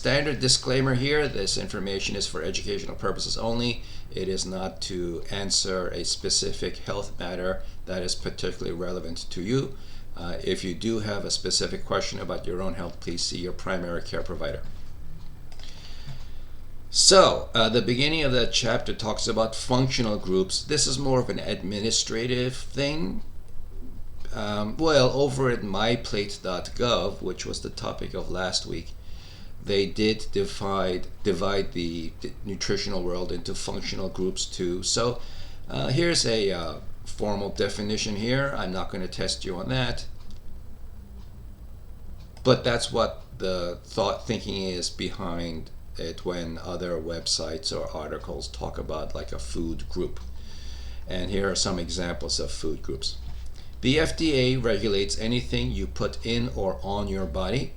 standard disclaimer here: this information is for educational purposes only. It is not to answer a specific health matter that is particularly relevant to you. If you do have a specific question about your own health, please see your primary care provider. So, the beginning of that chapter talks about functional groups. This is more of an administrative thing. Over at myplate.gov, which was the topic of last week, they did divide the nutritional world into functional groups too. So here's a formal definition here. I'm not going to test you on that, but that's what the thinking is behind it when other websites or articles talk about like a food group. And here are some examples of food groups. The FDA regulates anything you put in or on your body.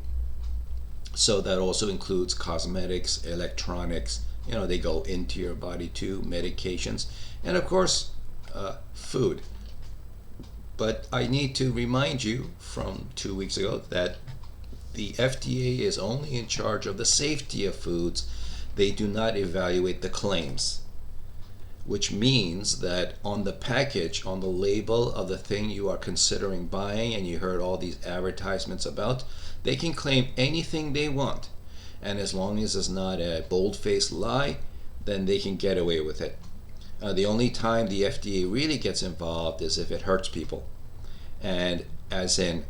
So that also includes cosmetics, electronics, they go into your body too, medications, and of course, food. But I need to remind you from 2 weeks ago that the FDA is only in charge of the safety of foods. They do not evaluate the claims, which means that on the package, on the label of the thing you are considering buying, and you heard all these advertisements about, they can claim anything they want. And as long as it's not a bold-faced lie, then they can get away with it. The only time the FDA really gets involved is if it hurts people. And as in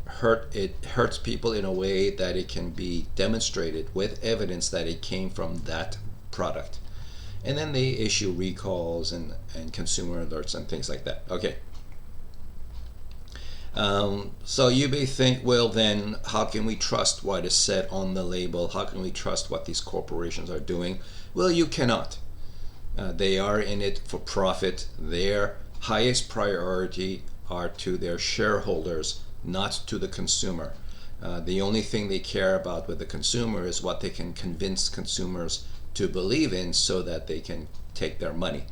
it hurts people in a way that it can be demonstrated with evidence that it came from that product. And then they issue recalls and consumer alerts and things like that. Okay. So you may think, well then, how can we trust what is said on the label? How can we trust what these corporations are doing? Well, you cannot. They are in it for profit. Their highest priority are to their shareholders, not to the consumer. The only thing they care about with the consumer is what they can convince consumers to believe in so that they can take their money.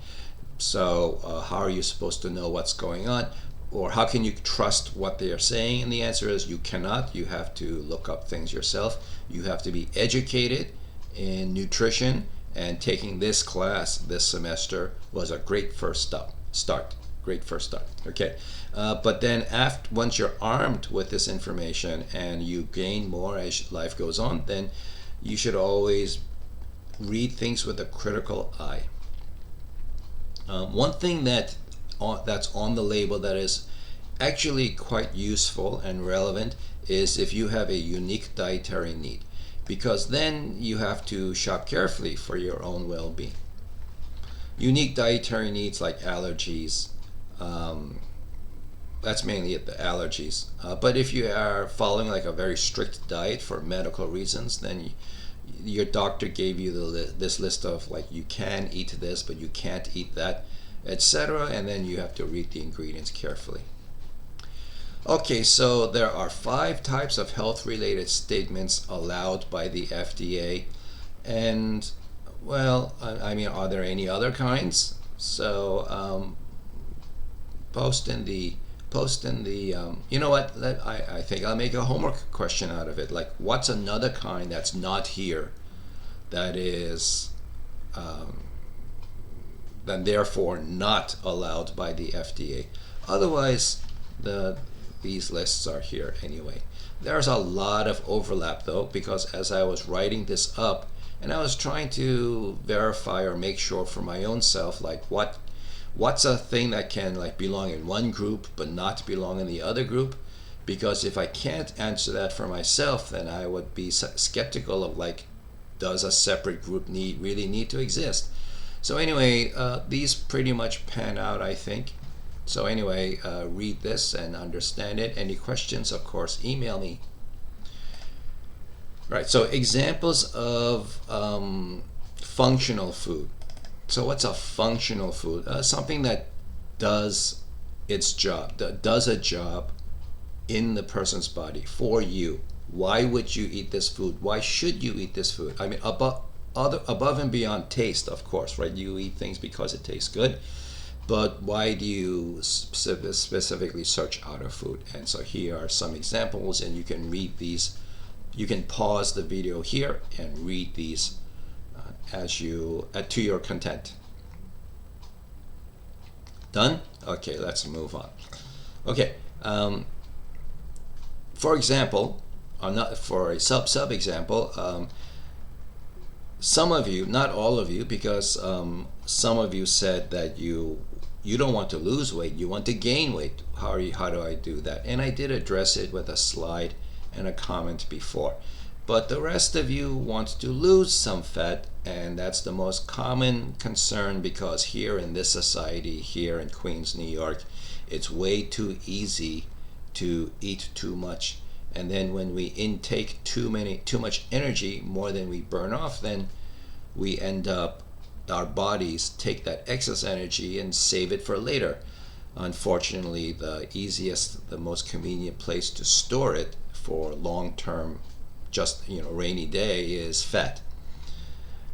So how are you supposed to know what's going on? Or how can you trust what they are saying? And the answer is you cannot. You have to look up things yourself. You have to be educated in nutrition, and taking this class this semester was a great first start. Great first start. Okay. But then once you're armed with this information and you gain more as life goes on, then you should always read things with a critical eye. One thing that's on the label that is actually quite useful and relevant is if you have a unique dietary need, because then you have to shop carefully for your own well-being. Unique dietary needs like allergies, that's mainly the allergies. But if you are following like a very strict diet for medical reasons, then your doctor gave you this list of like you can eat this but you can't eat that, etc., and then you have to read the ingredients carefully. Okay, so there are 5 types of health-related statements allowed by the FDA, and well, I mean, are there any other kinds? So post in the you know what, I think I'll make a homework question out of it, like what's another kind that's not here that is then therefore not allowed by the FDA. Otherwise, these lists are here anyway. There's a lot of overlap though, because as I was writing this up and I was trying to verify or make sure for my own self, like what's a thing that can like belong in one group but not belong in the other group, because if I can't answer that for myself, then I would be skeptical of like, does a separate group really need to exist? So anyway, these pretty much pan out, I think. So anyway, read this and understand it. Any questions, of course, email me. Right, so examples of functional food. So what's a functional food? Something that does its job, does a job in the person's body for you. Why would you eat this food? Why should you eat this food? I mean, above and beyond taste, of course, right? You eat things because it tastes good, but why do you specifically search out a food? And so here are some examples, and you can read these You can pause the video here and read these as you to your content. Done? Okay, let's move on. Okay, for example, or not for a sub example, some of you, not all of you, because some of you said that you don't want to lose weight, you want to gain weight. How do I do that? And I did address it with a slide and a comment before. But the rest of you want to lose some fat, and that's the most common concern, because here in this society, here in Queens, New York, it's way too easy to eat too much. And then when we intake too much energy, more than we burn off, then we end up, our bodies take that excess energy and save it for later. Unfortunately, the easiest, the most convenient place to store it for long-term, just rainy day, is fat.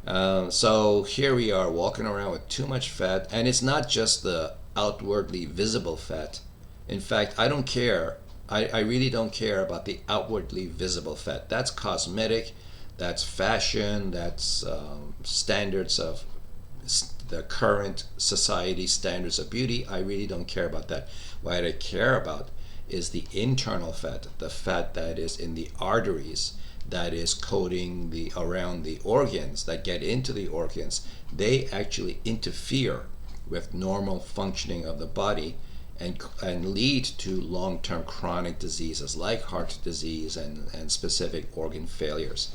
So here we are walking around with too much fat, and it's not just the outwardly visible fat. In fact, I don't care. I really don't care about the outwardly visible fat. That's cosmetic, that's fashion, that's standards of the current society standards of beauty. I really don't care about that. What I care about is the internal fat, the fat that is in the arteries, that is coating around the organs, that get into the organs. They actually interfere with normal functioning of the body and lead to long-term chronic diseases like heart disease and specific organ failures.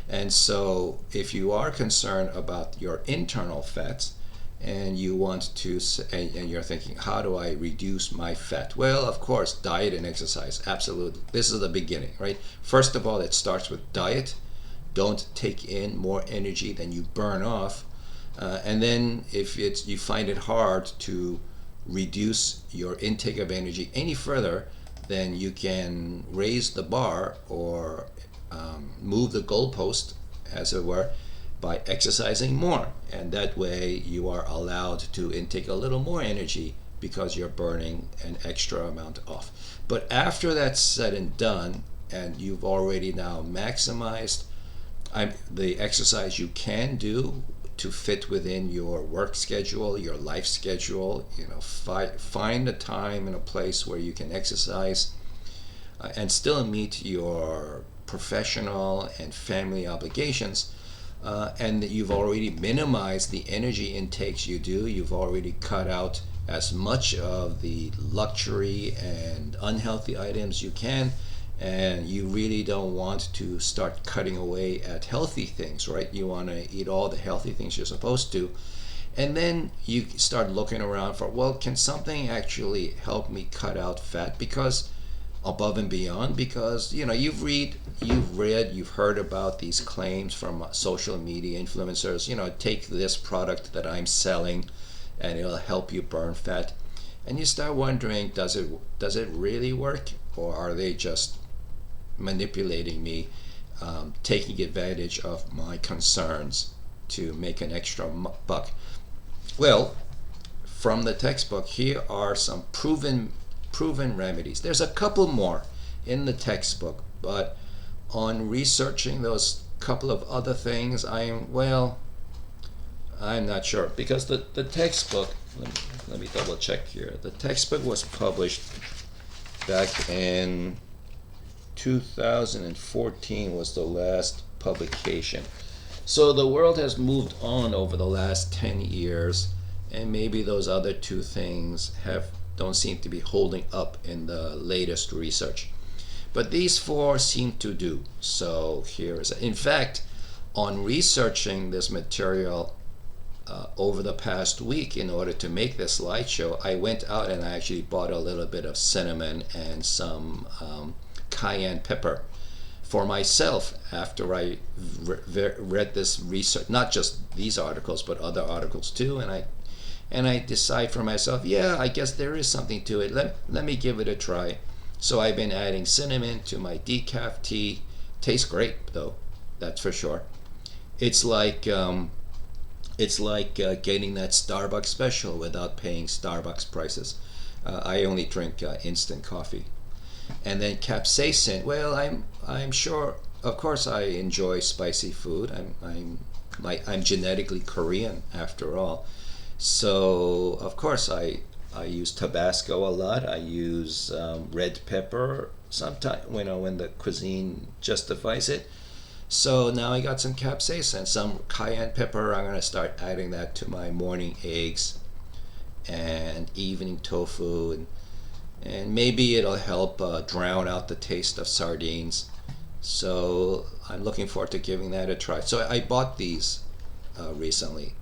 And so if you are concerned about your internal fats, and you want to, and you're thinking, how do I reduce my fat? Well, of course, diet and exercise, absolutely. This is the beginning, right? First of all, it starts with diet. Don't take in more energy than you burn off. And then if you find it hard to reduce your intake of energy any further, then you can raise the bar or move the goalpost, as it were, by exercising more. And that way you are allowed to intake a little more energy because you're burning an extra amount off. But after that's said and done, and you've already now maximized the exercise you can do to fit within your work schedule, your life schedule, find a time and a place where you can exercise and still meet your professional and family obligations. And that you've already minimized the energy intakes you do. You've already cut out as much of the luxury and unhealthy items you can, and you really don't want to start cutting away at healthy things, right? You want to eat all the healthy things you're supposed to. And then you start looking around for, well, can something actually help me cut out fat? Because above and beyond, because you've heard about these claims from social media influencers, take this product that I'm selling and it'll help you burn fat. And you start wondering, does it really work, or are they just manipulating me, taking advantage of my concerns to make an extra buck? Well, from the textbook, here are some proven remedies. There's a couple more in the textbook, but on researching those couple of other things, I'm not sure, because the textbook, let me double check here. The textbook was published back in 2014 was the last publication. So the world has moved on over the last 10 years, and maybe those other two things don't seem to be holding up in the latest research. But these four seem to do. So in fact, on researching this material over the past week in order to make this slideshow, I went out and I actually bought a little bit of cinnamon and some cayenne pepper for myself after I read this research, not just these articles, but other articles too, and I decide for myself, yeah, I guess there is something to it. Let me give it a try. So I've been adding cinnamon to my decaf tea. Tastes great, though, that's for sure. It's like getting that Starbucks special without paying Starbucks prices. I only drink instant coffee. And then capsaicin. Well, I'm sure of course, I enjoy spicy food. I'm genetically Korean after all. So of course I use Tabasco a lot. I use red pepper sometimes when the cuisine justifies it. So now I got some capsaicin, some cayenne pepper. I'm gonna start adding that to my morning eggs and evening tofu, and maybe it'll help drown out the taste of sardines. So I'm looking forward to giving that a try. So I bought these recently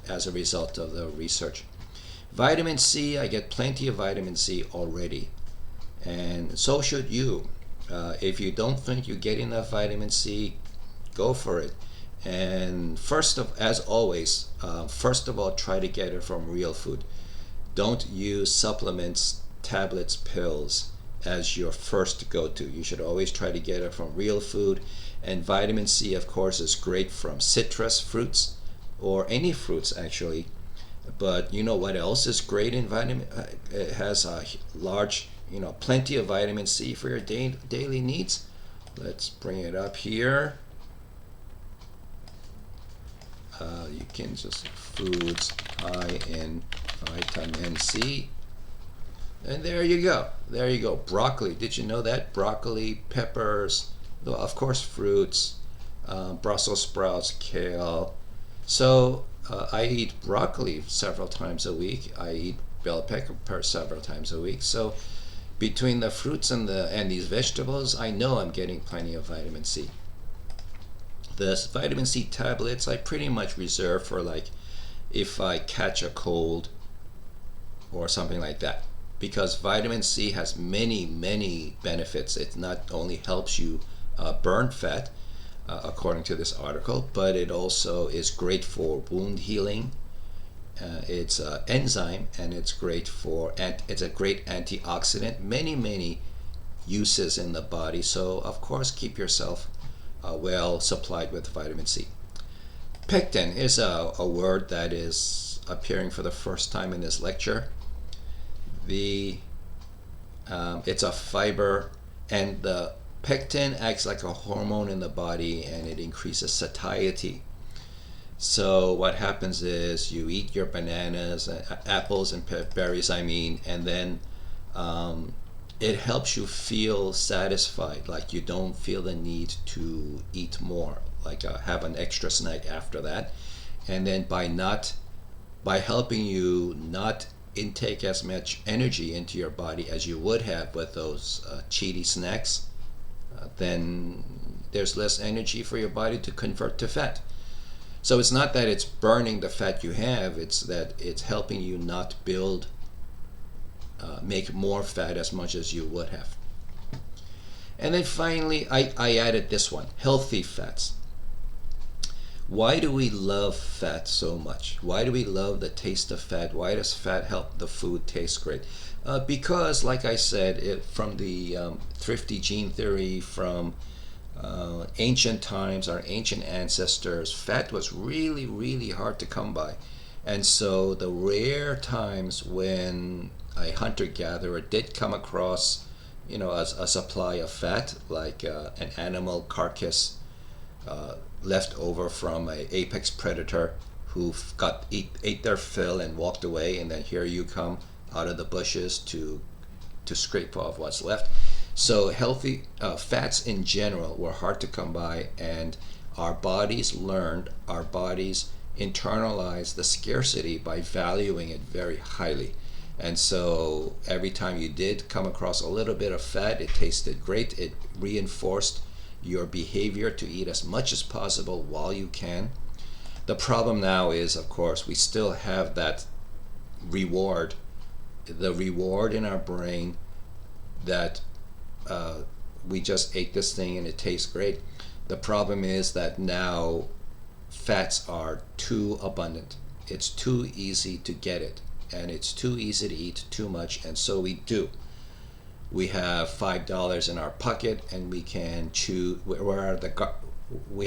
as a result of the research. Vitamin C, I get plenty of vitamin C already, and so should you. If you don't think you get enough vitamin C, go for it. And as always, first of all, try to get it from real food. Don't use supplements, tablets, pills as your first go-to. You should always try to get it from real food. And vitamin C, of course, is great from citrus fruits or any fruits actually. But you know what else is great in vitamin? It has a large, plenty of vitamin C for your daily needs. Let's bring it up here. You can just foods high in vitamin C. And there you go. There you go. Broccoli. Did you know that? Broccoli, peppers, of course, fruits, Brussels sprouts, kale. So I eat broccoli several times a week. I eat bell pepper several times a week. So between the fruits and these vegetables, I know I'm getting plenty of vitamin C. The vitamin C tablets I pretty much reserve for like if I catch a cold or something like that, because vitamin C has many benefits. It not only helps you burn fat, according to this article, but it also is great for wound healing. It's an enzyme, and it's great it's a great antioxidant. Many uses in the body. So of course, keep yourself well supplied with vitamin C. Pectin is a word that is appearing for the first time in this lecture. It's a fiber, and the pectin acts like a hormone in the body, and it increases satiety. So what happens is you eat your bananas, apples and berries, and then it helps you feel satisfied, like you don't feel the need to eat more, like have an extra snack after that. And then by helping you not intake as much energy into your body as you would have with those cheaty snacks, then there's less energy for your body to convert to fat. So it's not that it's burning the fat you have, it's that it's helping you not make more fat as much as you would have. And then finally, I added this one, healthy fats. Why do we love fat so much? Why do we love the taste of fat? Why does fat help the food taste great? Because, like I said, from the thrifty gene theory, from ancient times, our ancient ancestors, fat was really hard to come by. And so the rare times when a hunter-gatherer did come across, a supply of fat, like an animal carcass left over from an apex predator who ate their fill and walked away, and then here you come out of the bushes to scrape off what's left. So healthy fats in general were hard to come by, and our bodies internalized the scarcity by valuing it very highly. And so every time you did come across a little bit of fat, it tasted great. It reinforced your behavior to eat as much as possible while you can. The problem now is, of course, we still have that reward, the reward in our brain that we just ate this thing and it tastes great. The problem is that now fats are too abundant. It's too easy to get it, and it's too easy to eat too much, and so we do. We have $5 in our pocket, and we can choose. We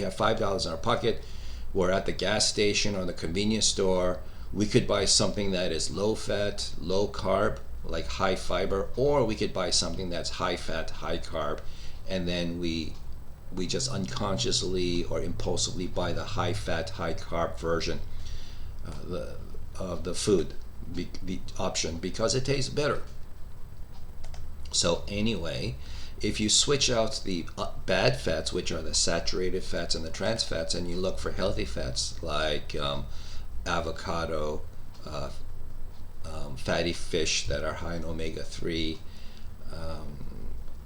have $5 in our pocket. We're at the gas station or the convenience store. We could buy something that is low fat, low carb, like high fiber, or we could buy something that's high fat, high carb, and then we we just unconsciously or impulsively buy the high fat, high carb version of the food, the option, because it tastes better. So anyway, if you switch out the bad fats, which are the saturated fats and the trans fats, and you look for healthy fats like avocado, uh, fatty fish that are high in omega-3,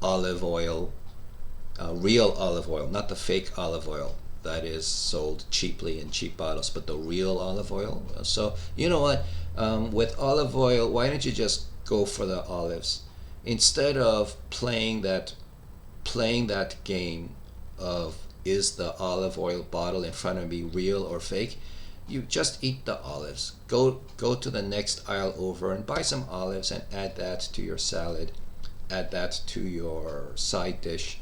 olive oil, real olive oil, not the fake olive oil that is sold cheaply in cheap bottles, but the real olive oil. So you know what? With olive oil, why don't you just go for the olives instead of playing that game of is the olive oil bottle in front of me real or fake? You just eat the olives. Go to the next aisle over and buy some olives and add that to your salad, add that to your side dish,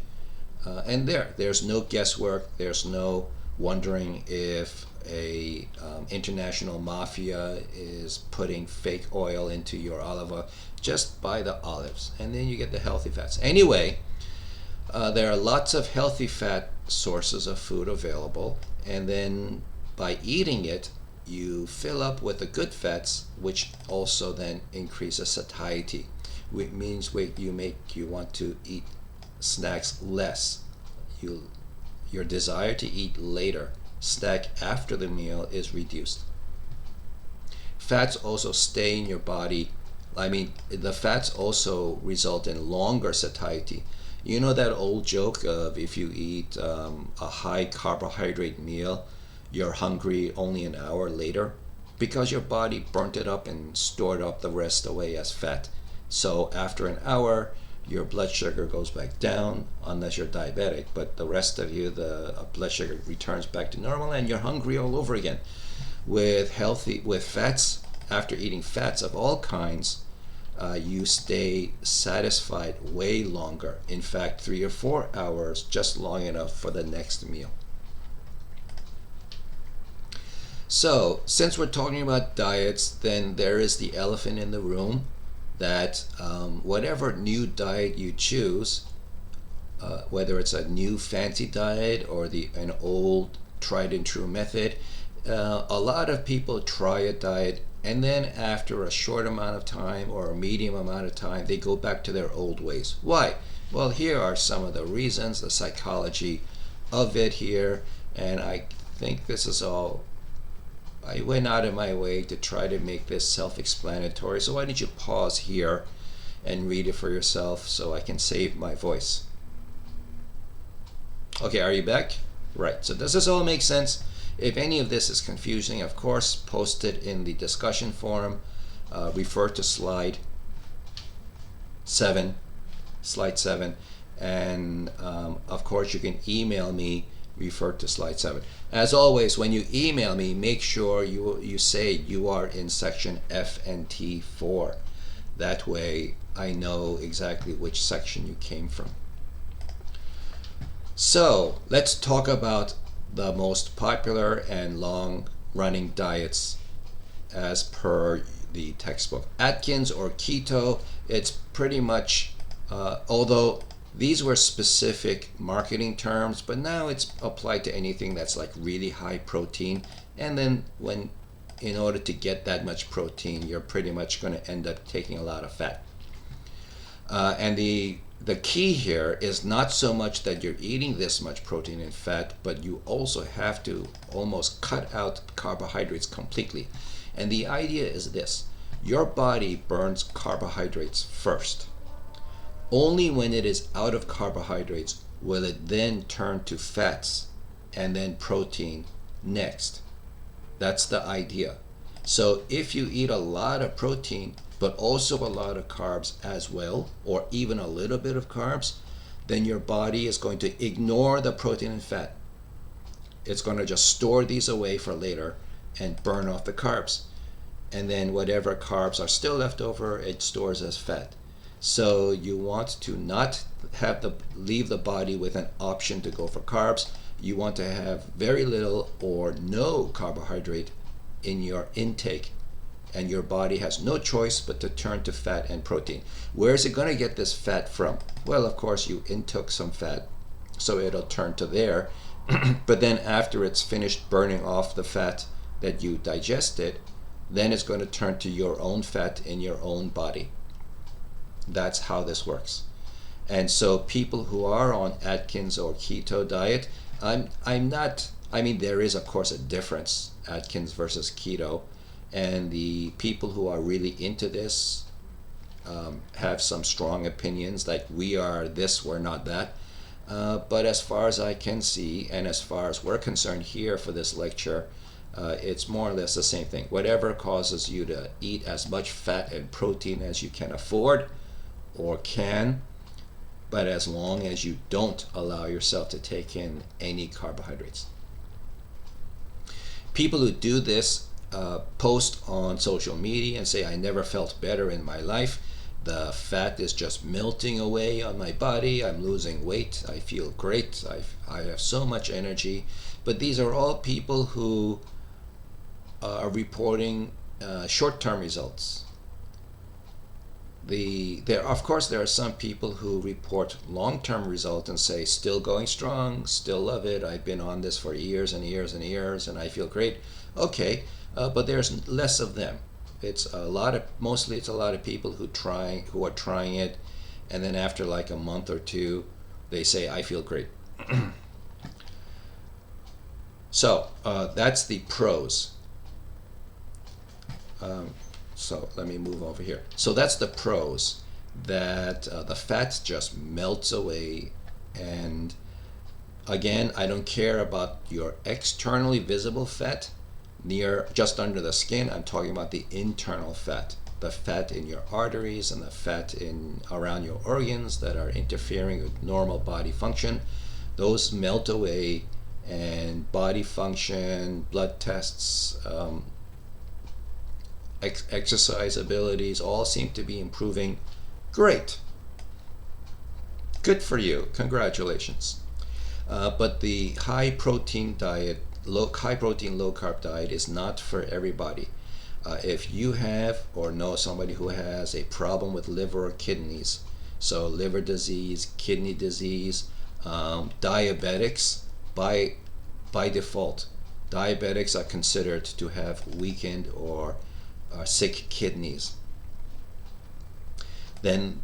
and there's no guesswork. There's no wondering if a international mafia is putting fake oil into your olive oil. Just buy the olives, and then you get the healthy fats. Anyway, there are lots of healthy fat sources of food available, and then by eating it, you fill up with the good fats, which also then increases satiety, which means you want to eat snacks less. Your desire to eat later, snack after the meal, is reduced. Fats also stay in your body. I mean, the fats also result in longer satiety. You know that old joke of if you eat a high carbohydrate meal, you're hungry only an hour later? Because your body burnt it up and stored up the rest away as fat. So after an hour, your blood sugar goes back down, unless you're diabetic, but the rest of you, the blood sugar returns back to normal and you're hungry all over again. With fats, after eating fats of all kinds, you stay satisfied way longer. In fact, 3 or 4 hours, just long enough for the next meal. So, since we're talking about diets, then there is the elephant in the room that whatever new diet you choose, whether it's a new fancy diet or an old tried and true method, a lot of people try a diet and then after a short amount of time or a medium amount of time, they go back to their old ways. Why? Well, here are some of the reasons, the psychology of it here, and I think this is all. I went out of my way to try to make this self-explanatory, so why don't you pause here and read it for yourself so I can save my voice. Okay, are you back? Right, so does this all make sense? If any of this is confusing, of course, post it in the discussion forum. Refer to slide 7, and of course you can email me. Refer to slide 7. As always, when you email me, make sure you say you are in section F and T4. That way I know exactly which section you came from. So let's talk about the most popular and long-running diets as per the textbook. Atkins or keto, it's pretty much, although these were specific marketing terms, but now it's applied to anything that's like really high protein. And then in order to get that much protein, you're pretty much going to end up taking a lot of fat. And the key here is not so much that you're eating this much protein and fat, but you also have to almost cut out carbohydrates completely. And the idea is this: your body burns carbohydrates first. Only when it is out of carbohydrates will it then turn to fats and then protein next. That's the idea. So if you eat a lot of protein but also a lot of carbs as well, or even a little bit of carbs, then your body is going to ignore the protein and fat. It's going to just store these away for later and burn off the carbs. And then whatever carbs are still left over, it stores as fat. So you want to not leave the body with an option to go for carbs. You want to have very little or no carbohydrate in your intake, and your body has no choice but to turn to fat and protein. Where is it going to get this fat from? Well, of course, you intook some fat so it'll turn to there. But then after it's finished burning off the fat that you digested, then it's going to turn to your own fat in your own body. That's how this works. And so people who are on Atkins or keto diet, I'm not, I mean, there is of course a difference, Atkins versus keto, and the people who are really into this have some strong opinions, like we are this, we're not that. But as far as I can see, and as far as we're concerned here for this lecture, it's more or less the same thing. Whatever causes you to eat as much fat and protein as you can afford or can, but as long as you don't allow yourself to take in any carbohydrates. People who do this post on social media and say, I never felt better in my life. The fat is just melting away on my body. I'm losing weight. I feel great. I have so much energy. But these are all people who are reporting short-term results. Of course, there are some people who report long-term results and say, still going strong, still love it. I've been on this for years and years and years, and I feel great. Okay, but there's less of them. Mostly it's a lot of people who are trying it, and then after like a month or two, they say, I feel great. So that's the pros. So let me move over here. So that's the pros, that the fat just melts away. And again, I don't care about your externally visible fat just under the skin. I'm talking about the internal fat, the fat in your arteries and the fat around your organs that are interfering with normal body function. Those melt away, and body function, blood tests, exercise abilities all seem to be improving. Great. Good for you. Congratulations. But the high protein, low carb diet is not for everybody. If you have or know somebody who has a problem with liver or kidneys, so liver disease, kidney disease, diabetics, by default, diabetics are considered to have weakened or sick kidneys. Then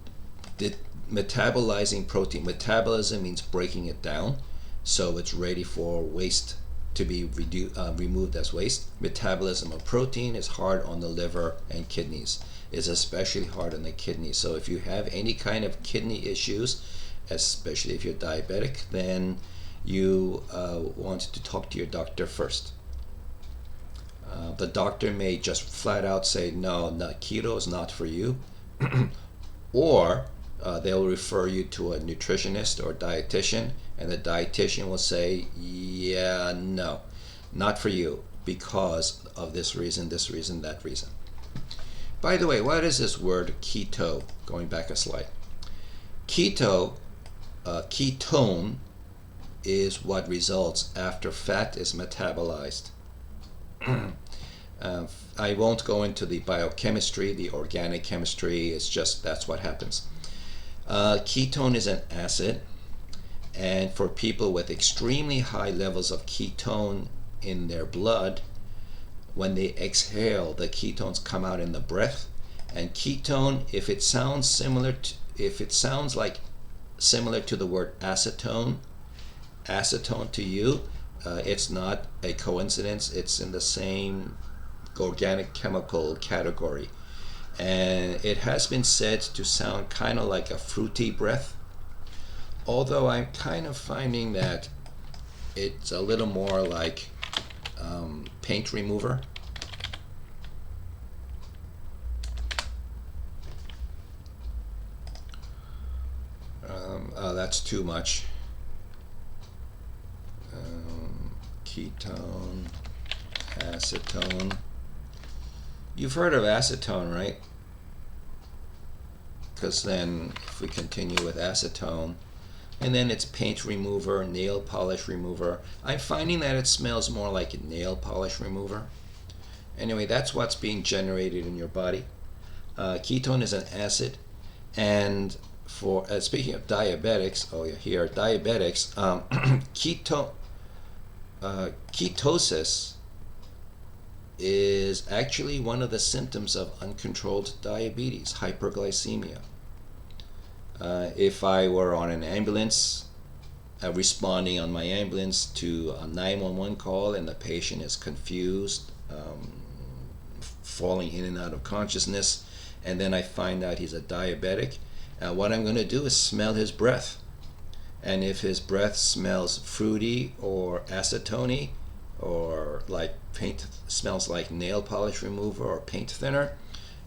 metabolizing protein. Metabolism means breaking it down, so it's ready for waste to be removed as waste. Metabolism of protein is hard on the liver and kidneys. It's especially hard on the kidneys. So if you have any kind of kidney issues, especially if you're diabetic, then you want to talk to your doctor first. The doctor may just flat out say, no, keto is not for you. Or they'll refer you to a nutritionist or dietitian, and the dietitian will say, yeah, no, not for you because of this reason, that reason. By the way, what is this word keto? Going back a slide. Ketone is what results after fat is metabolized. I won't go into the biochemistry, the organic chemistry. It's just that's what happens. Ketone is an acid, and for people with extremely high levels of ketone in their blood, when they exhale, the ketones come out in the breath. And ketone, if it sounds similar to the word acetone to you, it's not a coincidence. It's in the same organic chemical category, and it has been said to sound kind of like a fruity breath, although I'm kind of finding that it's a little more like paint remover. That's too much. Ketone, acetone. You've heard of acetone, right? Because then if we continue with acetone, and then it's paint remover, nail polish remover. I'm finding that it smells more like a nail polish remover. Anyway, that's what's being generated in your body. Ketone is an acid, and for speaking of diabetics, oh yeah, here diabetics, ketosis is actually one of the symptoms of uncontrolled diabetes, hyperglycemia. If I were on an ambulance, responding on my ambulance to a 911 call, and the patient is confused, falling in and out of consciousness, and then I find out he's a diabetic, what I'm going to do is smell his breath. And if his breath smells fruity or acetone, or like paint, smells like nail polish remover or paint thinner,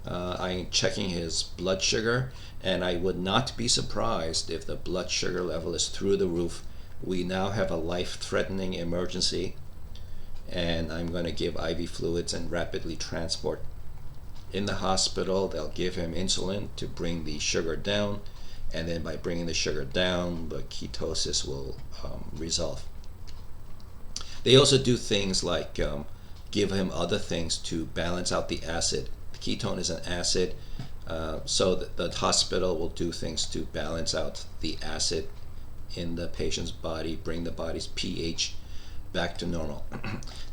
I'm checking his blood sugar, and I would not be surprised if the blood sugar level is through the roof. We now have a life-threatening emergency, and I'm going to give IV fluids and rapidly transport. In the hospital, they'll give him insulin to bring the sugar down, and then by bringing the sugar down, the ketosis will resolve. They also do things like give him other things to balance out the acid. The ketone is an acid, so the hospital will do things to balance out the acid in the patient's body, bring the body's pH back to normal.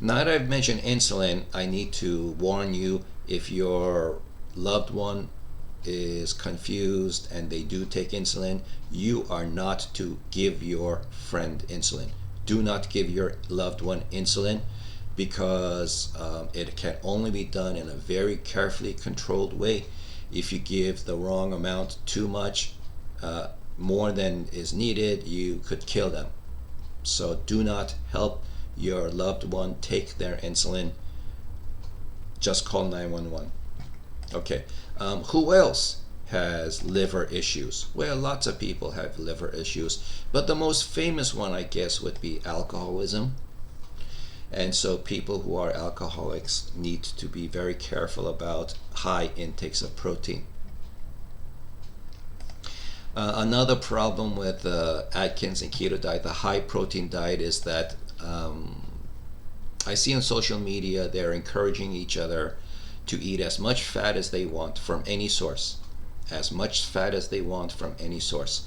Now that I've mentioned insulin, I need to warn you, if your loved one is confused and they do take insulin, you are not to give your friend insulin. Do not give your loved one insulin, because it can only be done in a very carefully controlled way. If you give the wrong amount, too much, more than is needed, you could kill them. So do not help your loved one take their insulin. Just call 911. Okay, who else has liver issues? Well, lots of people have liver issues, but the most famous one, I guess, would be alcoholism. And so people who are alcoholics need to be very careful about high intakes of protein. Another problem with the Atkins and keto diet, the high protein diet, is that I see on social media they're encouraging each other to eat as much fat as they want from any source. As much fat as they want from any source.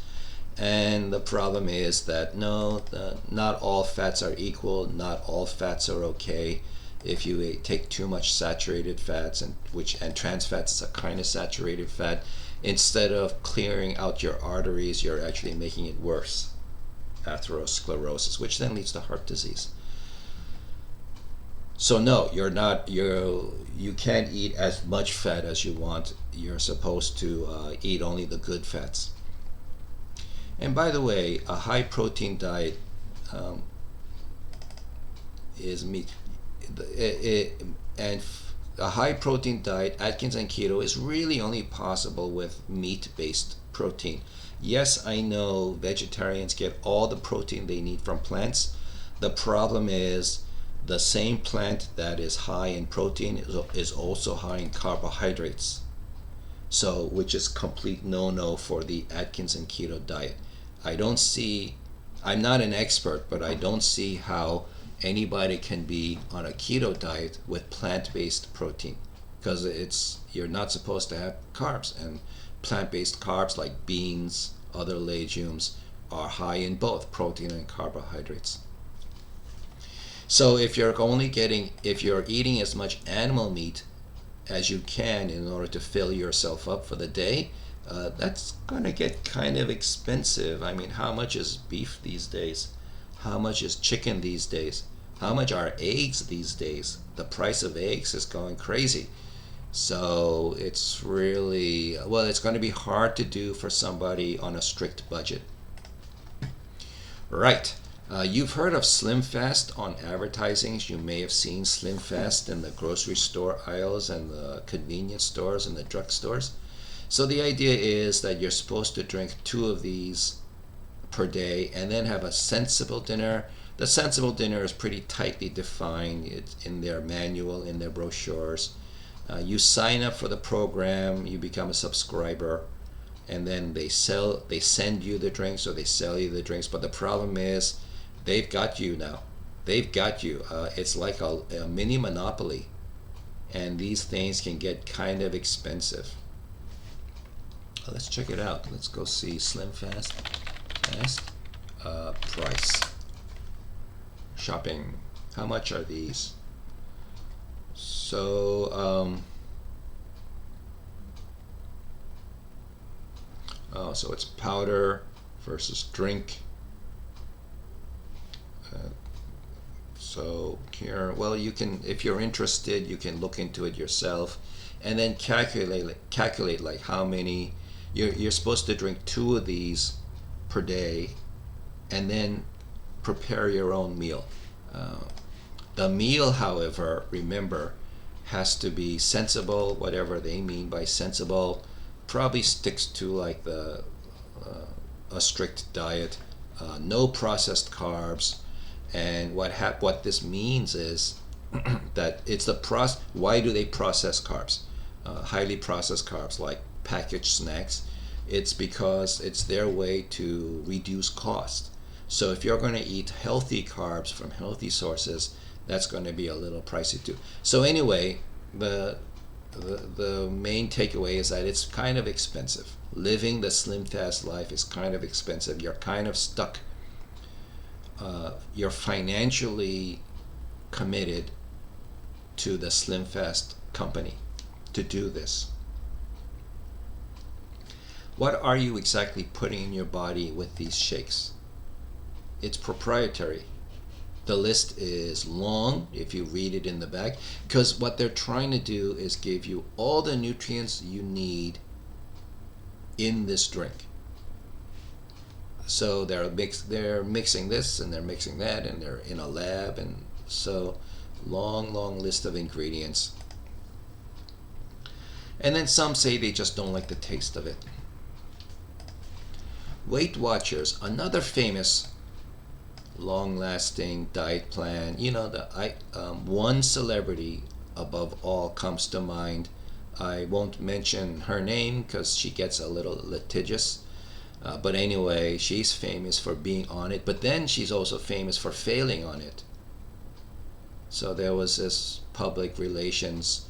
And the problem is that no, not all fats are equal, not all fats are okay. If you take too much saturated fats, and trans fats is a kind of saturated fat, instead of clearing out your arteries, you're actually making it worse. Atherosclerosis, which then leads to heart disease. So no, you can't eat as much fat as you want. You're supposed to eat only the good fats. And by the way, a high protein diet is meat. And a high protein diet, Atkins and keto, is really only possible with meat-based protein. Yes, I know vegetarians get all the protein they need from plants. The problem is the same plant that is high in protein is also high in carbohydrates. So, which is complete no-no for the Atkins and keto diet. I'm not an expert, but I don't see how anybody can be on a keto diet with plant-based protein, because you're not supposed to have carbs, and plant-based carbs like beans, other legumes, are high in both protein and carbohydrates. So if you're eating as much animal meat as you can in order to fill yourself up for the day, that's going to get kind of expensive. I mean, how much is beef these days? How much is chicken these days? How much are eggs these days? The price of eggs is going crazy. So it's really, well, it's going to be hard to do for somebody on a strict budget. Right. You've heard of Slim Fast on advertising. You may have seen Slim Fast in the grocery store aisles and the convenience stores and the drugstores. So the idea is that you're supposed to drink 2 of these per day and then have a sensible dinner. The sensible dinner is pretty tightly defined. It's in their manual, in their brochures. You sign up for the program, you become a subscriber, and then they send you the drinks, or they sell you the drinks. But the problem is, they've got you now. They've got you. It's like a mini monopoly, and these things can get kind of expensive. let's check it out. Let's go see Slim Fast price. Shopping. How much are these? So oh, so it's powder versus drink. So here, well, you can, if you're interested, you can look into it yourself, and then calculate like how many you're supposed to drink 2 of these per day, and then prepare your own meal. The meal, however, remember, has to be sensible. Whatever they mean by sensible, probably sticks to like a strict diet, no processed carbs. And what this means is that it's the why do they process carbs? Highly processed carbs like packaged snacks. It's because it's their way to reduce cost. So if you're going to eat healthy carbs from healthy sources, that's going to be a little pricey too. So anyway, the main takeaway is that it's kind of expensive. Living the Slim Fast life is kind of expensive. You're kind of stuck. You're financially committed to the Slim Fast company to do this. What are you exactly putting in your body with these shakes? It's proprietary. The list is long if you read it in the back, because what they're trying to do is give you all the nutrients you need in this drink. So they're mixing this and they're mixing that, and they're in a lab, and so long list of ingredients. And then some say they just don't like the taste of it. Weight Watchers, another famous long-lasting diet plan. You know, one celebrity above all comes to mind. I won't mention her name because she gets a little litigious. But anyway, she's famous for being on it, but then she's also famous for failing on it. So there was this public relations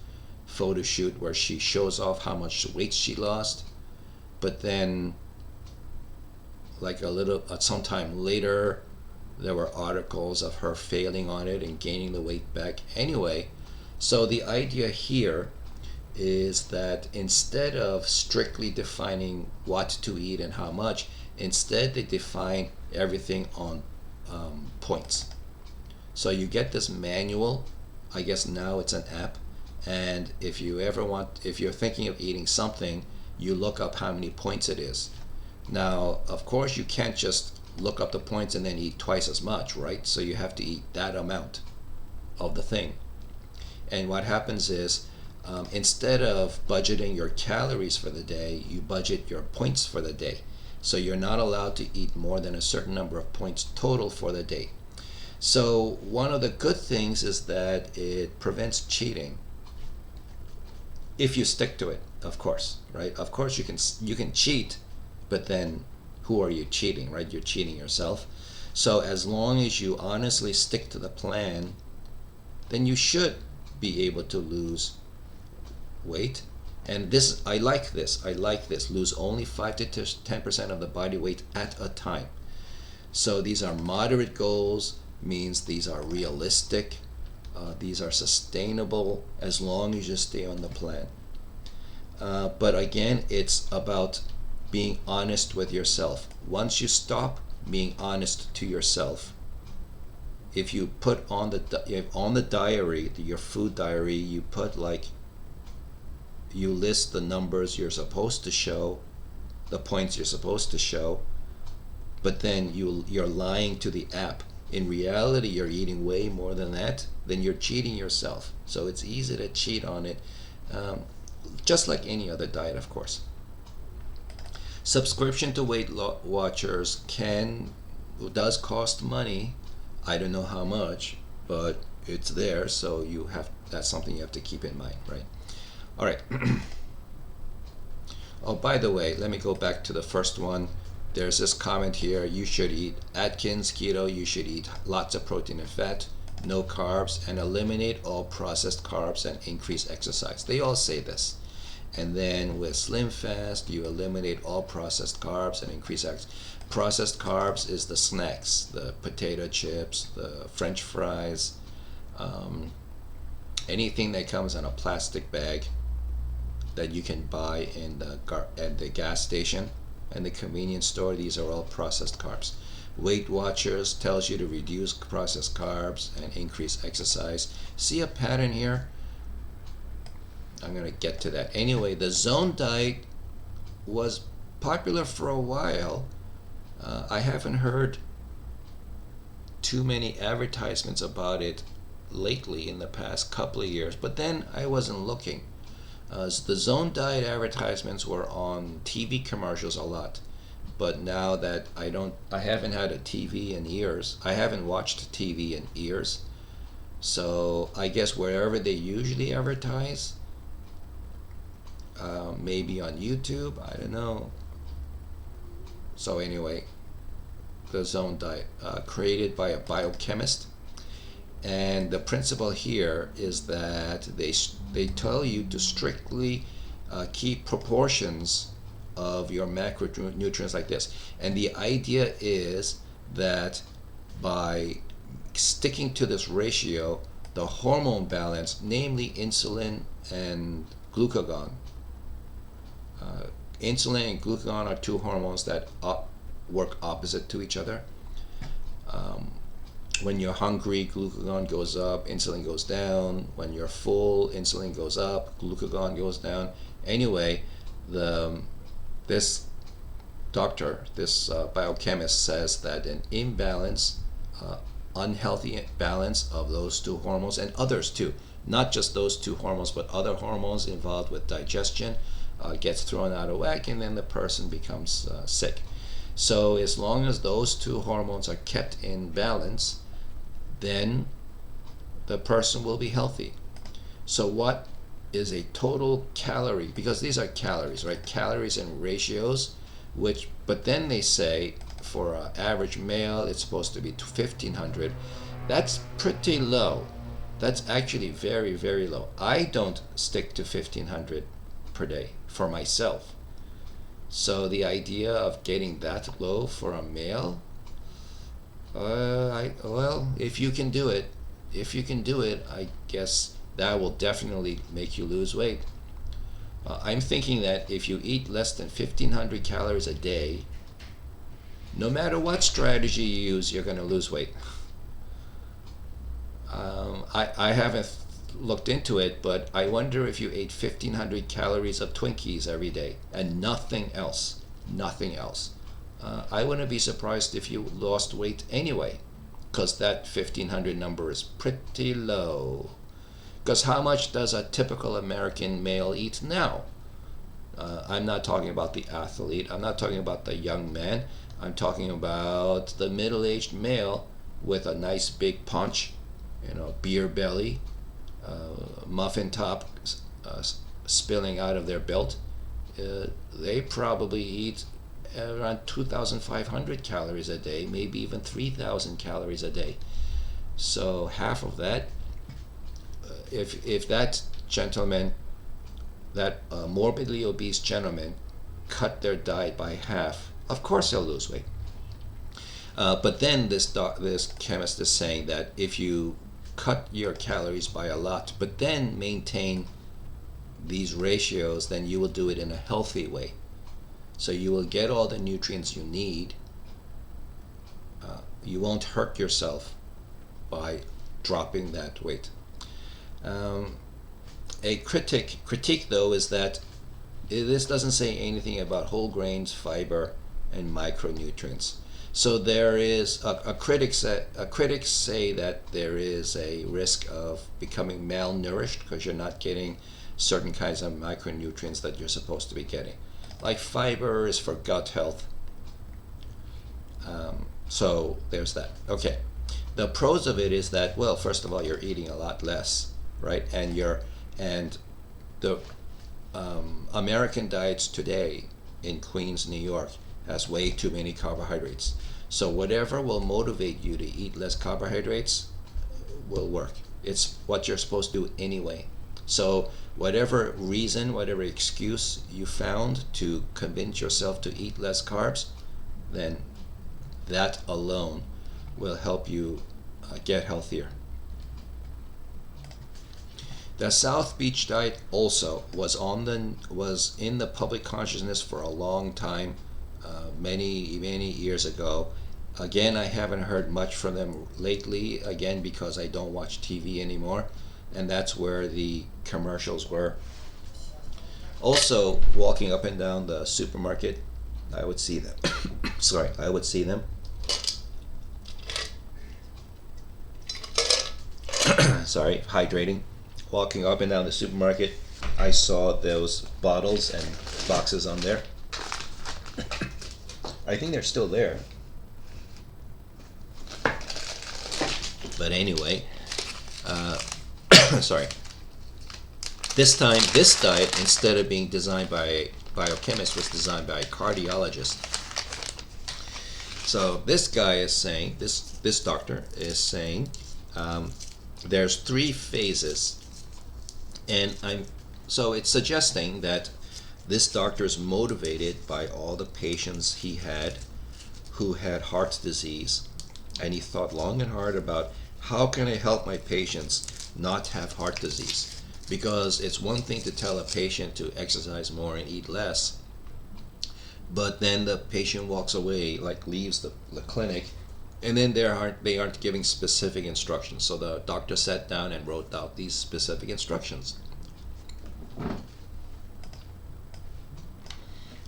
photo shoot where she shows off how much weight she lost, but then like sometime later there were articles of her failing on it and gaining the weight back. Anyway, so the idea here is that instead of strictly defining what to eat and how much, instead they define everything on points. So you get this manual. I guess now it's an app, and if you're thinking of eating something, you look up how many points it is. Now, of course, you can't just look up the points and then eat twice as much, right? So you have to eat that amount of the thing. And what happens is, instead of budgeting your calories for the day, you budget your points for the day. So you're not allowed to eat more than a certain number of points total for the day. So one of the good things is that it prevents cheating. If you stick to it, of course, right? Of course you can cheat, but then who are you cheating, right? You're cheating yourself. So as long as you honestly stick to the plan, then you should be able to lose weight. And this, I like this, lose only 5 to 10% of the body weight at a time. So these are moderate goals, means these are realistic, these are sustainable as long as you stay on the plan. But again, it's about being honest with yourself. Once you stop being honest to yourself, if you put on the diary, your food diary, you put you list the numbers you're supposed to show, the points you're supposed to show, but then you're lying to the app. In reality, you're eating way more than that, then you're cheating yourself. So it's easy to cheat on it, just like any other diet, of course. Subscription to Weight Watchers does cost money. I don't know how much, but it's there, so that's something you have to keep in mind, right? All right. Oh, by the way, let me go back to the first one. There's this comment here: you should eat Atkins keto, you should eat lots of protein and fat, no carbs, and eliminate all processed carbs and increase exercise. They all say this. And then with Slim Fast, you eliminate all processed carbs and increase processed carbs is the snacks, the potato chips, the French fries, um, anything that comes in a plastic bag that you can buy in at the gas station and the convenience store. These are all processed carbs. Weight Watchers tells you to reduce processed carbs and increase exercise. See a pattern here? I'm going to get to that. Anyway, the zone diet was popular for a while. I haven't heard too many advertisements about it lately in the past couple of years, but then I wasn't looking. So the zone diet advertisements were on TV commercials a lot, but now that I haven't had a TV in years. I haven't watched TV in years, so I guess wherever they usually advertise, maybe on YouTube, I don't know. So anyway, the zone diet, created by a biochemist, and the principle here is that they tell you to strictly keep proportions of your macronutrients like this, and the idea is that by sticking to this ratio, the hormone balance, namely insulin and glucagon. Insulin and glucagon are two hormones that work opposite to each other. When you're hungry, glucagon goes up, insulin goes down. When you're full, insulin goes up, glucagon goes down. Anyway, this biochemist says that an imbalance, unhealthy balance of those two hormones and others too, not just those two hormones, but other hormones involved with digestion, gets thrown out of whack, and then the person becomes sick. So as long as those two hormones are kept in balance, then the person will be healthy. So what is a total calorie? Because these are calories, right? Calories and ratios, but then they say for an average male, it's supposed to be 1,500. That's pretty low. That's actually very, very low. I don't stick to 1,500 per day for myself. So the idea of getting that low for a male, if you can do it, I guess that will definitely make you lose weight. I'm thinking that if you eat less than 1,500 calories a day, no matter what strategy you use, you're going to lose weight. I haven't looked into it, but I wonder if you ate 1,500 calories of Twinkies every day and nothing else. I wouldn't be surprised if you lost weight anyway, because that 1,500 number is pretty low. Because how much does a typical American male eat now? I'm not talking about the athlete. I'm not talking about the young man. I'm talking about the middle-aged male with a nice big paunch, beer belly, muffin top spilling out of their belt. They probably eat around 2,500 calories a day, maybe even 3,000 calories a day. So half of that, if that gentleman, that morbidly obese gentleman, cut their diet by half, of course they'll lose weight. But then this chemist is saying that if you cut your calories by a lot, but then maintain these ratios, then you will do it in a healthy way. So you will get all the nutrients you need. You won't hurt yourself by dropping that weight. A critique though is that this doesn't say anything about whole grains, fiber, and micronutrients. So there is critics say that there is a risk of becoming malnourished because you're not getting certain kinds of micronutrients that you're supposed to be getting. Like fiber is for gut health. So there's that. Okay. The pros of it is that, well, first of all, you're eating a lot less, right? And the American diets today in Queens, New York, has way too many carbohydrates. So whatever will motivate you to eat less carbohydrates will work. It's what you're supposed to do anyway. So whatever reason, whatever excuse you found to convince yourself to eat less carbs, then that alone will help you get healthier. The South Beach diet also was in the public consciousness for a long time, many years ago. Again, I haven't heard much from them lately. Again, because I don't watch TV anymore, and that's where the commercials were. Also, walking up and down the supermarket, I would see them. Sorry, I would see them. Sorry, hydrating. Walking up and down the supermarket, I saw those bottles and boxes on there. I think they're still there. But anyway, sorry. This time, this diet, instead of being designed by a biochemist, was designed by a cardiologist. So this guy is saying, this doctor is saying, there's 3 phases, and so it's suggesting that this doctor is motivated by all the patients he had who had heart disease, and he thought long and hard about how can I help my patients not have heart disease. Because it's one thing to tell a patient to exercise more and eat less, but then the patient walks away, like leaves the clinic, and then they aren't giving specific instructions. So the doctor sat down and wrote out these specific instructions.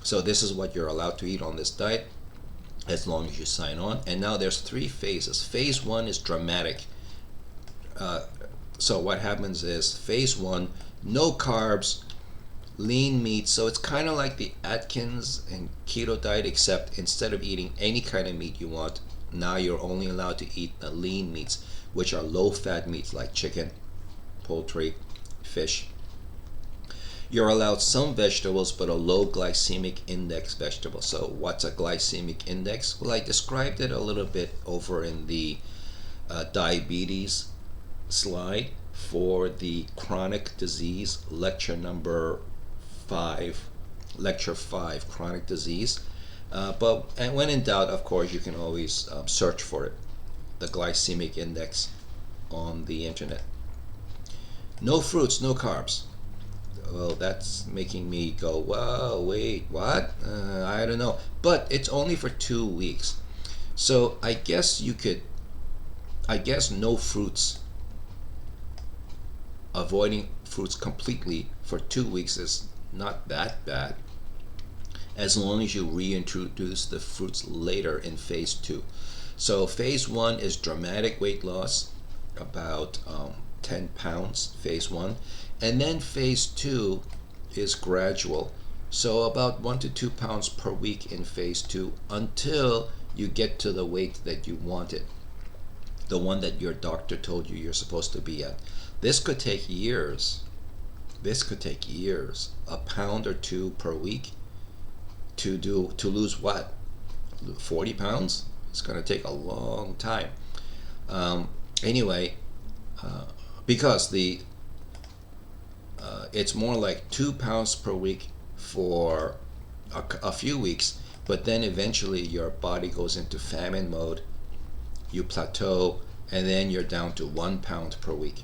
So this is what you're allowed to eat on this diet as long as you sign on. And now there's 3 phases. Phase 1 is dramatic. So what happens is phase 1, no carbs, lean meat. So it's kind of like the Atkins and keto diet, except instead of eating any kind of meat you want, now you're only allowed to eat the lean meats, which are low-fat meats like chicken, poultry, fish. You're allowed some vegetables, but a low glycemic index vegetable. So what's a glycemic index? Well, I described it a little bit over in the diabetes slide for the chronic disease, lecture 5, chronic disease. But when in doubt, of course, you can always search for it, the glycemic index, on the internet. No fruits, no carbs. Well, that's making me go, wow, wait, what? I don't know. But it's only for 2 weeks. So I guess no fruits, avoiding fruits completely for 2 weeks is not that bad, as long as you reintroduce the fruits later in phase 2. So phase 1 is dramatic weight loss, about 10 pounds, phase 1. And then phase 2 is gradual. So about 1 to 2 pounds per week in phase 2 until you get to the weight that you wanted, the one that your doctor told you you're supposed to be at. This could take years. A pound or 2 per week to lose what? 40 pounds? It's going to take a long time. Anyway, because it's more like 2 pounds per week for a few weeks, but then eventually your body goes into famine mode, you plateau, and then you're down to 1 pound per week.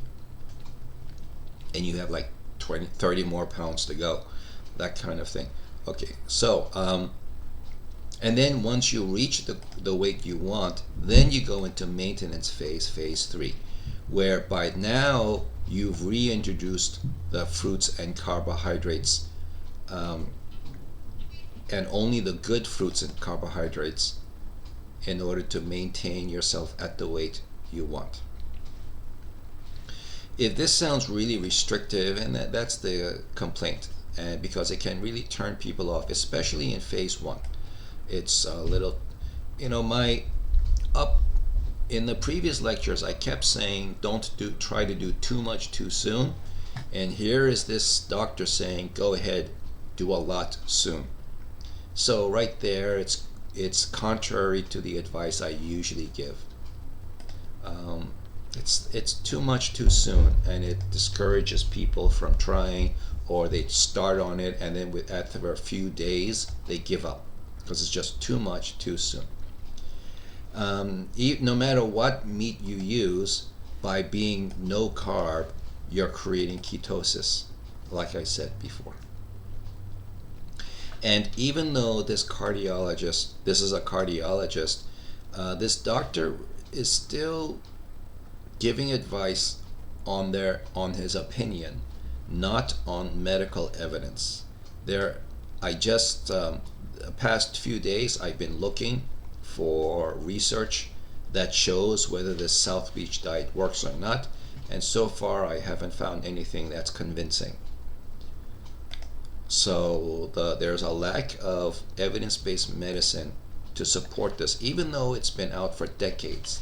And you have like 20, 30 more pounds to go, that kind of thing. Okay, so, and then once you reach the weight you want, then you go into maintenance phase, phase 3, where by now you've reintroduced the fruits and carbohydrates, and only the good fruits and carbohydrates, in order to maintain yourself at the weight you want. If this sounds really restrictive, and that's the complaint, and because it can really turn people off, especially in phase 1. It's a little, in the previous lectures I kept saying don't try to do too much too soon, and here is this doctor saying go ahead, do a lot soon. So right there, it's contrary to the advice I usually give. It's too much too soon, and it discourages people from trying, or they start on it and then after a few days they give up because it's just too much too soon. No matter what meat you use, by being no carb, you're creating ketosis, like I said before. And even though this is a cardiologist, this doctor is still giving advice on his opinion, not on medical evidence. I just the past few days I've been looking for research that shows whether this South Beach diet works or not, and so far I haven't found anything that's convincing. So there's a lack of evidence-based medicine to support this, even though it's been out for decades.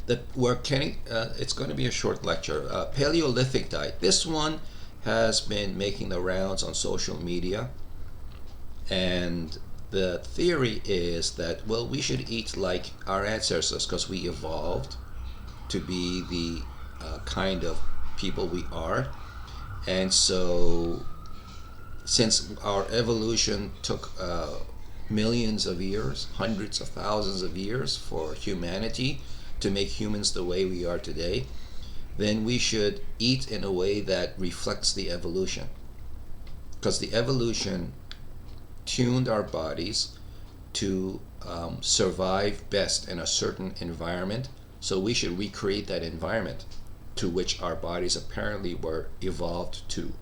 It's going to be a short lecture. Paleolithic diet. This one has been making the rounds on social media, and the theory is that, well, we should eat like our ancestors because we evolved to be the kind of people we are. And so, since our evolution took millions of years, hundreds of thousands of years for humanity to make humans the way we are today, then we should eat in a way that reflects the evolution. Because the evolution tuned our bodies to survive best in a certain environment, so we should recreate that environment to which our bodies apparently were evolved to,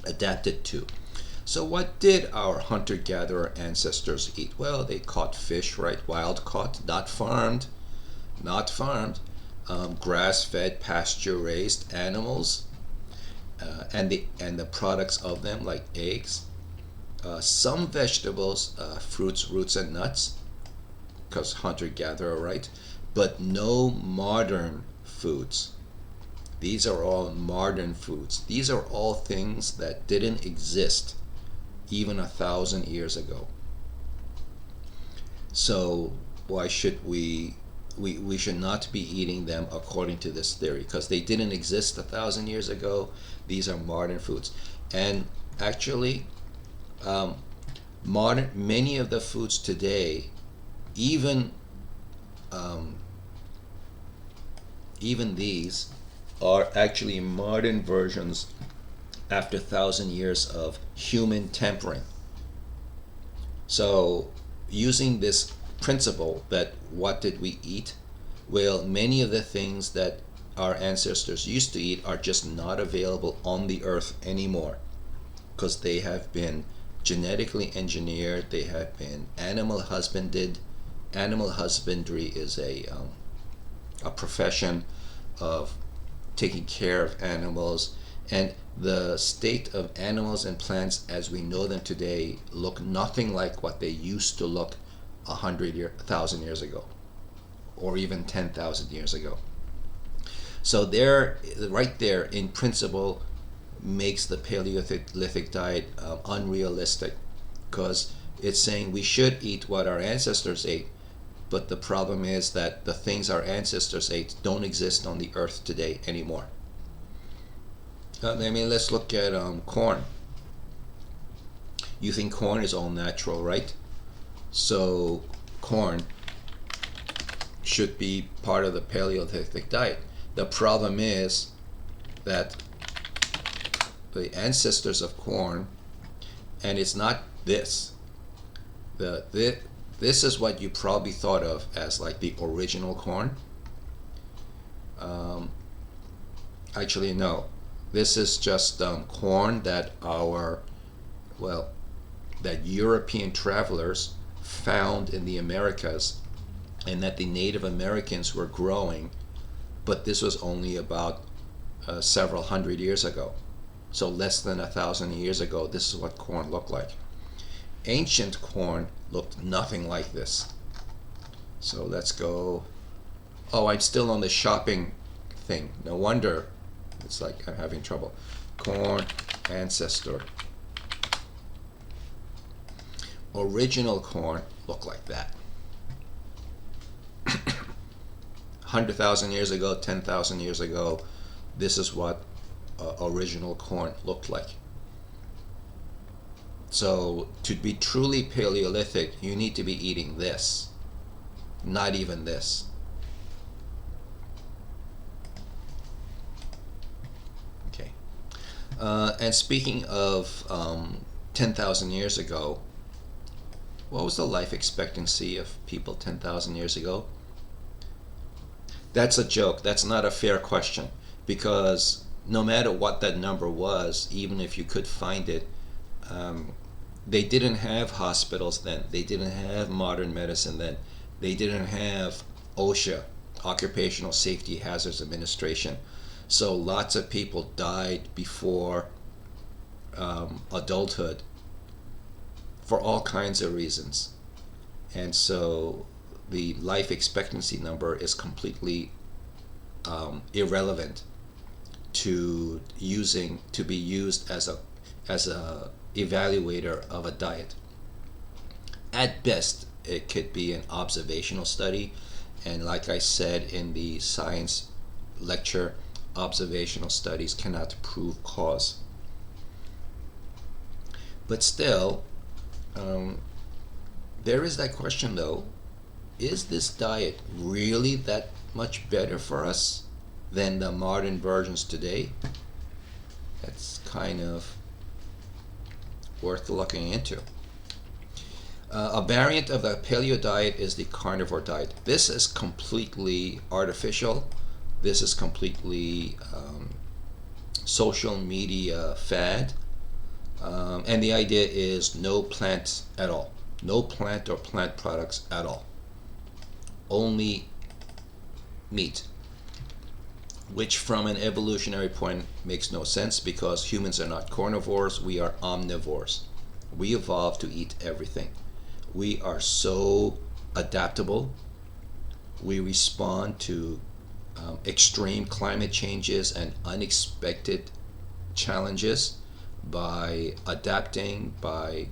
adapted to. So what did our hunter-gatherer ancestors eat? Well, they caught fish, right? Wild caught, not farmed, grass-fed, pasture-raised animals, and the products of them, like eggs, some vegetables, fruits, roots, and nuts, because hunter-gatherer, right? But no modern foods. These are all modern foods. These are all things that didn't exist even 1,000 years ago. So why should we should not be eating them according to this theory, because they didn't exist 1,000 years ago. These are modern foods. And actually, many of the foods today, even these are actually modern versions after 1,000 years of human tempering. So using this principle that what did we eat? Well, many of the things that our ancestors used to eat are just not available on the earth anymore, because they have been genetically engineered, they have been animal husbanded. Animal husbandry is a profession of taking care of animals, and the state of animals and plants as we know them today look nothing like what they used to look 1,000 years ago, or even 10,000 years ago. So right there in principle makes the Paleolithic diet unrealistic, because it's saying we should eat what our ancestors ate, but the problem is that the things our ancestors ate don't exist on the earth today anymore. Let's look at corn. You think corn is all natural, right? So corn should be part of the Paleolithic diet. The problem is that the ancestors of corn, and it's not this. This is what you probably thought of as like the original corn. Actually, no. This is just corn that that European travelers found in the Americas, and that the Native Americans were growing, but this was only about several hundred years ago. So less than 1,000 years ago, this is what corn looked like. Ancient corn looked nothing like this. So let's go. Oh, I'm still on the shopping thing. No wonder it's like I'm having trouble. Corn ancestor. Original corn looked like that. 100,000 years ago, 10,000 years ago, this is what original corn looked like. So to be truly Paleolithic, you need to be eating this, not even this. Okay. And speaking of 10,000 years ago, what was the life expectancy of people 10,000 years ago? That's a joke. That's not a fair question, because no matter what that number was, even if you could find it, they didn't have hospitals then. They didn't have modern medicine then. They didn't have OSHA, Occupational Safety Hazards Administration. So lots of people died before adulthood for all kinds of reasons. And so the life expectancy number is completely irrelevant to be used as a evaluator of a diet. At best, it could be an observational study, and like I said in the science lecture, observational studies cannot prove cause. But still, there is that question though, is this diet really that much better for us than the modern versions today? That's kind of worth looking into. A variant of the paleo diet is the carnivore diet. This is completely artificial. This is completely social media fad. And the idea is no plants at all. No plant or plant products at all. Only meat. Which from an evolutionary point makes no sense, because humans are not carnivores, we are omnivores. We evolved to eat everything. We are so adaptable. We respond to extreme climate changes and unexpected challenges by adapting, by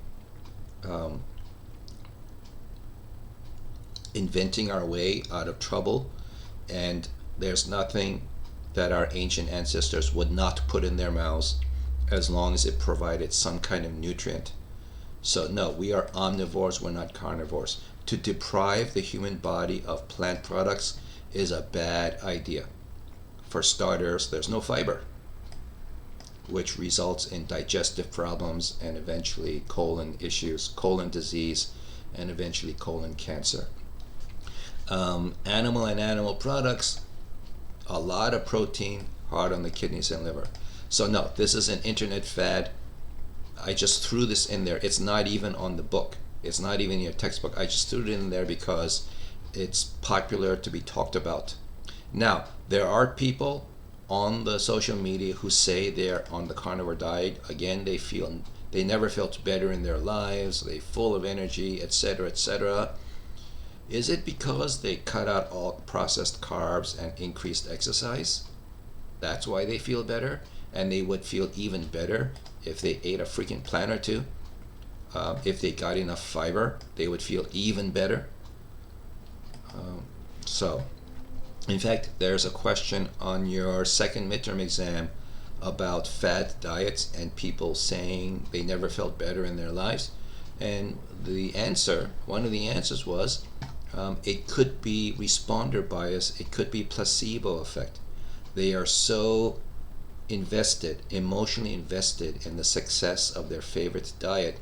inventing our way out of trouble. And there's nothing that our ancient ancestors would not put in their mouths as long as it provided some kind of nutrient. So no, we are omnivores, we're not carnivores. To deprive the human body of plant products is a bad idea. For starters, there's no fiber, which results in digestive problems and eventually colon issues, colon disease, and eventually colon cancer. Animal and animal products, a lot of protein, hard on the kidneys and liver. So no, this is an internet fad. I just threw this in there. It's not even on the book. It's not even in your textbook. I just threw it in there because it's popular to be talked about. Now, there are people on the social media who say they're on the carnivore diet. Again, they never felt better in their lives. They're full of energy, etc., etc. Is it because they cut out all processed carbs and increased exercise? That's why they feel better, and they would feel even better if they ate a freaking plant or two. If they got enough fiber, they would feel even better. In fact, there's a question on your second midterm exam about fad diets and people saying they never felt better in their lives. And one of the answers was, it could be responder bias, it could be placebo effect. They are so emotionally invested in the success of their favorite diet,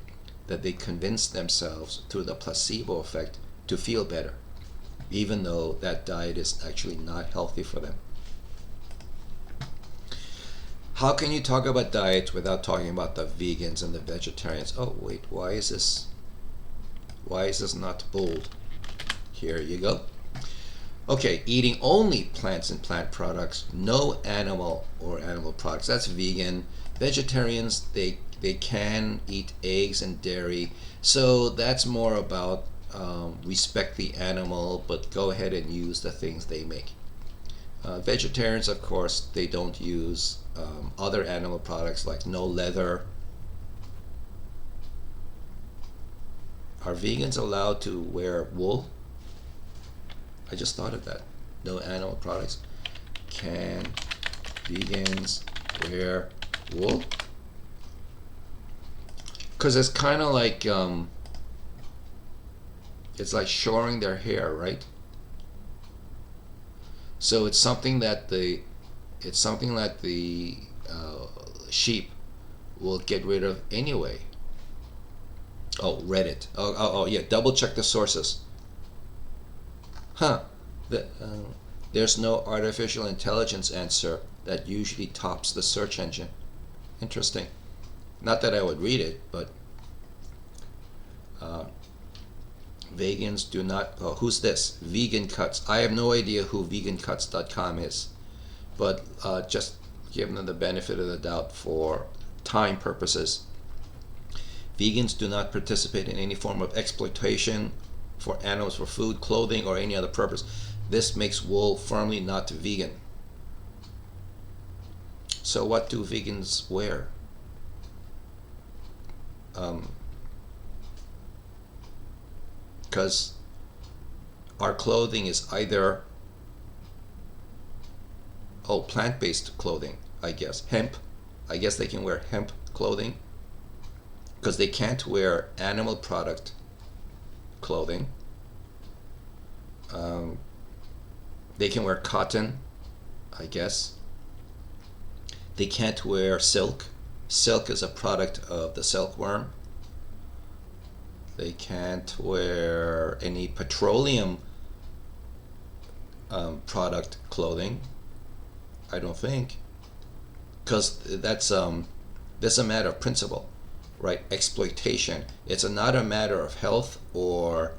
that they convince themselves through the placebo effect to feel better, even though that diet is actually not healthy for them. How can you talk about diets without talking about the vegans and the vegetarians? Oh wait, why is this not bold? Here you go. Okay, eating only plants and plant products, no animal or animal products. That's vegan. Vegetarians, they can eat eggs and dairy. So that's more about respect the animal, but go ahead and use the things they make. Vegetarians, of course, they don't use other animal products, like no leather. Are vegans allowed to wear wool? I just thought of that. no animal products. Can vegans wear wool? Because it's kind of like it's like shoring their hair, right? So it's something that the sheep will get rid of anyway. Oh, Reddit. Oh, yeah. Double check the sources. Huh. There's no artificial intelligence answer that usually tops the search engine. Interesting. Not that I would read it, but vegans do not. Oh, who's this? Vegan Cuts. I have no idea who vegancuts.com is, but just give them the benefit of the doubt for time purposes. Vegans do not participate in any form of exploitation for animals for food, clothing, or any other purpose. This makes wool firmly not vegan. So what do vegans wear? Because our clothing is either plant-based clothing, I guess. Hemp. I guess they can wear hemp clothing because they can't wear animal product clothing. They can wear cotton, I guess. They can't wear silk. Silk is a product of the silkworm. They can't wear any petroleum product clothing, I don't think, because that's a matter of principle, right? Exploitation. It's not a matter of health or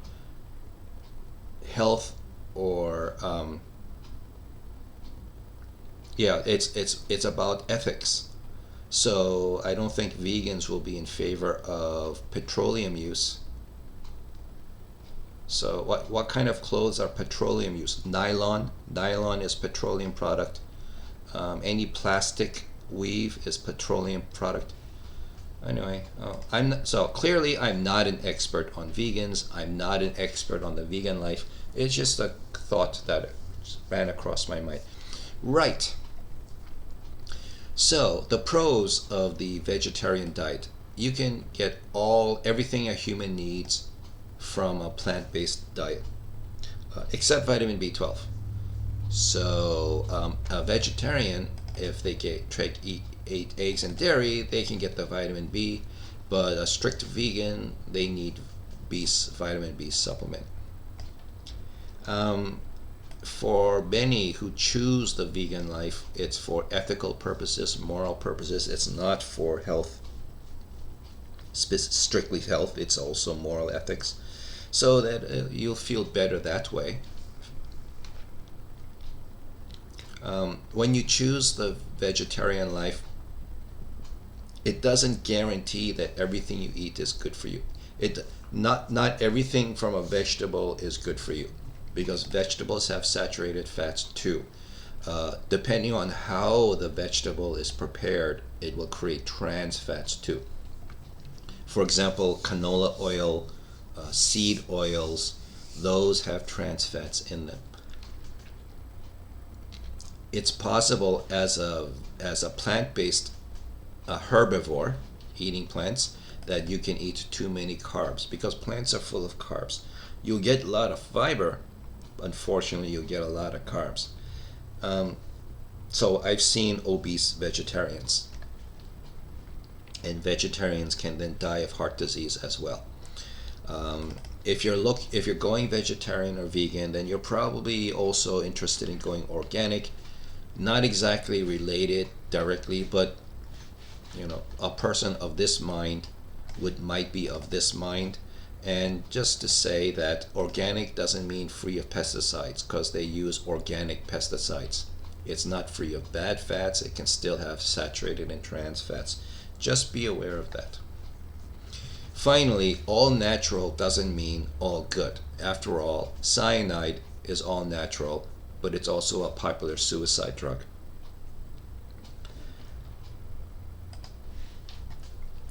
it's about ethics. So I don't think vegans will be in favor of petroleum use. So what kind of clothes are petroleum use? Nylon. Nylon is petroleum product. Any plastic weave is petroleum product. Anyway, so clearly I'm not an expert on vegans. I'm not an expert on the vegan life. It's just a thought that ran across my mind. Right. So the pros of the vegetarian diet: you can get everything a human needs from a plant-based diet, except vitamin B12. So a vegetarian, if they eat eggs and dairy, they can get the vitamin B, but a strict vegan, they need vitamin B supplement. For many who choose the vegan life, it's for ethical purposes, moral purposes. It's not for health, strictly health. It's also moral ethics, so that you'll feel better that way. When you choose the vegetarian life, it doesn't guarantee that everything you eat is good for you. Not everything from a vegetable is good for you, because vegetables have saturated fats too. Depending on how the vegetable is prepared, it will create trans fats too. For example, canola oil, seed oils, those have trans fats in them. It's possible as a plant-based herbivore, eating plants, that you can eat too many carbs, because plants are full of carbs. You'll get a lot of fiber, unfortunately you'll get a lot of carbs. So I've seen obese vegetarians, and vegetarians can then die of heart disease as well. If you're going vegetarian or vegan, then you're probably also interested in going organic. Not exactly related directly, but a person of this mind might be of this mind. And just to say that organic doesn't mean free of pesticides, because they use organic pesticides. It's not free of bad fats. It can still have saturated and trans fats. Just be aware of that. Finally, all natural doesn't mean all good. After all, cyanide is all natural, but it's also a popular suicide drug.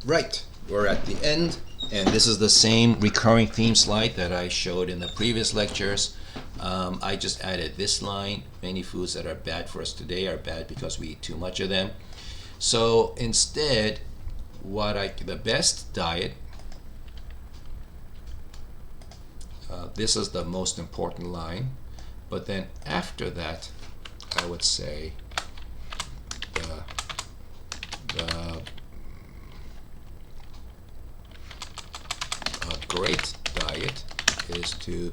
Right, we're at the end And this is the same recurring theme slide that I showed in the previous lectures. I just added this line. Many foods that are bad for us today are bad because we eat too much of them. So instead, the best diet, this is the most important line. But then after that, I would say a great diet is to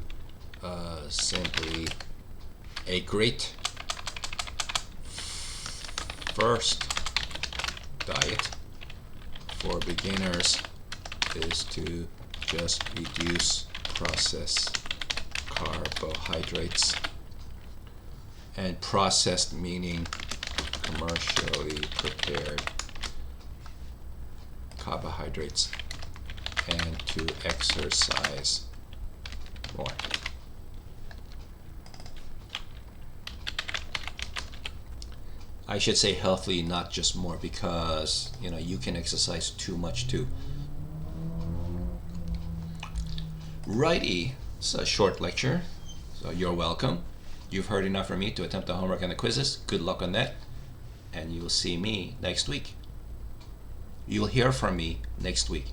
simply a great first diet for beginners is to just reduce processed carbohydrates, and processed meaning commercially prepared carbohydrates, and to exercise more. I should say healthy, not just more, because you can exercise too much too. Righty, it's a short lecture, so you're welcome. You've heard enough from me to attempt the homework and the quizzes. Good luck on that, and you'll see me next week. You'll hear from me next week.